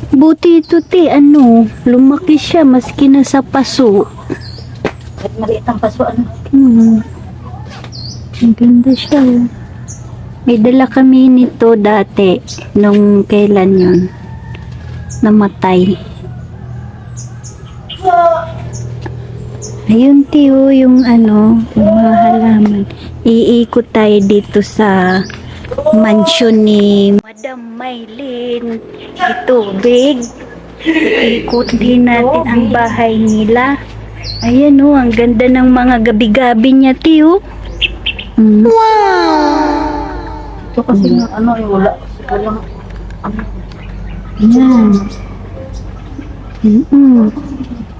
Buti ito lumaki siya maski nasa paso. At maliit ang pasuan. Ang ganda siya. May dala kami nito dati, nung kailan yun, namatay. Ayun tiyo, yung mga halaman. Iikot tayo dito sa mansion ni Madam Maylin. Ito, big. Iikutin natin ang bahay nila. Ayan ang ganda ng mga gabi-gabi niya, tiyo. Wow! Ito kasi wala. Yan.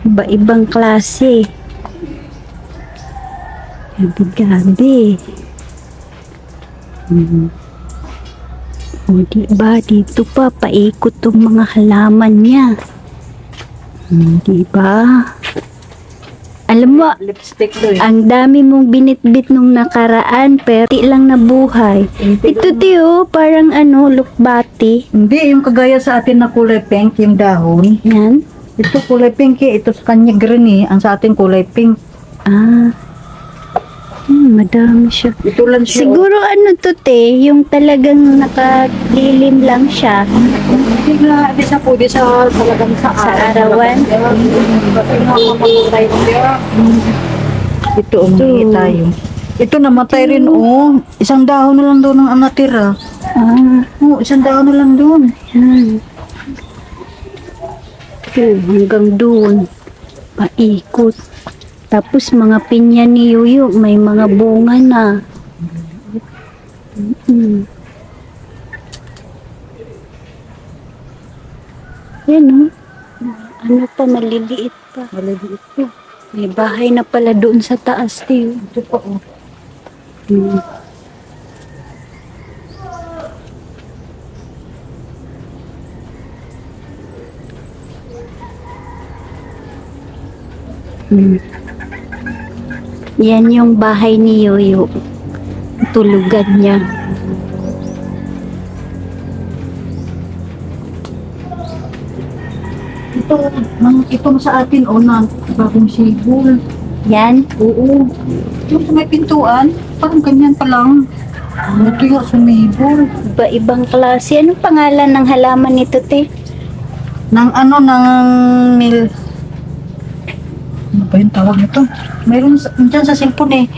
Iba-ibang klase. Gabi-gabi. O diba, dito pa, paikot tong mga halaman niya. Diba? Alam mo, Lipstick doon. ang dami mong binitbit nung nakaraan, pero ti lang nabuhay. Ito tiyo, parang lukbati. Hindi, yung kagaya sa atin na kulay pink, yung dahon. Yan. Ito kulay pink ito sa kanya green Ang sa atin kulay pink. Madami siya. Ito lang siya. Siguro yung talagang nakadilim lang siya. Hindi na, di sa pwede sa talagang sa arawan. Ito, umihi tayo. Ito namatay rin, Isang dahon na lang doon ang natira. Isang dahon na lang doon. Yan. Hanggang doon. Paikot. Tapos mga pinya ni Yuyo, may mga bunga na. Yan pa, maliliit pa. Maliliit po. May bahay na pala doon sa taas, tiyo. Ito po, Yan yung bahay ni Yoyo. Tulugan niya. Ito sa atin, na bagong sibol. Yan. Oo. Yung sa may pintuan, parang ganyan pa lang. Ito yung sumibol. Iba-ibang klase. Anong pangalan ng halaman nito, te? Ng mil... Ano ba yung tawag nito? Mayroon dyan sa cellphone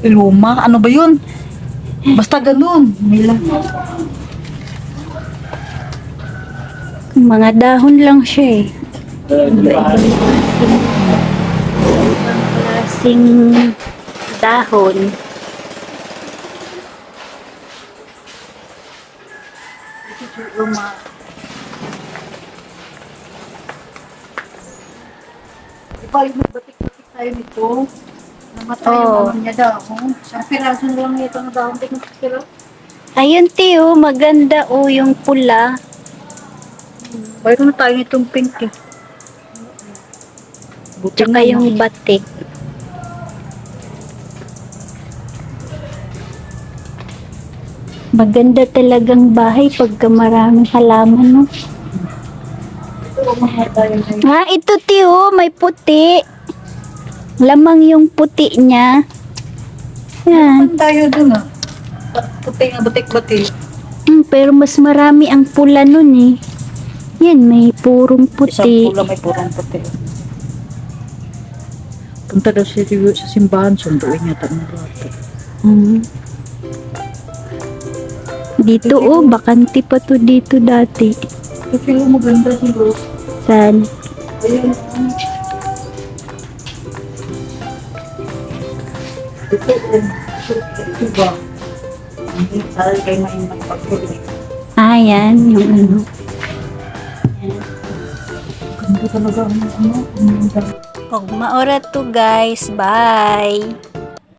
luma. Ano ba yun? Basta ganun. Mga dahon lang siya Iba-ibang klaseng dahon. Luma. Diba yung batik-batik tayo nito? Namatay yung niya dahon. Isang piraso na lang ito na dahon. Ayun, tiyo. Maganda yung pula. Mayroon na tayo nitong pink Tsaka yung batik. Maganda talagang bahay pagka maraming halaman, no? Ito tiyo, may puti. Lamang yung puti niya. Yan. Tayo dun puti nga batik-batik. Pero mas marami ang pula nun Yan, may purong Isang puti. pula may purong puti. Punta daw siya sa simbahan, sunduin niya ng bata. Dito bakante pa to dito dati. Kasi maganda siguro. Saan? Ayun. Ito ba? Hindi tayo kayo may magpagpili. Yan, yung Ganda talaga Kung maora to guys, bye!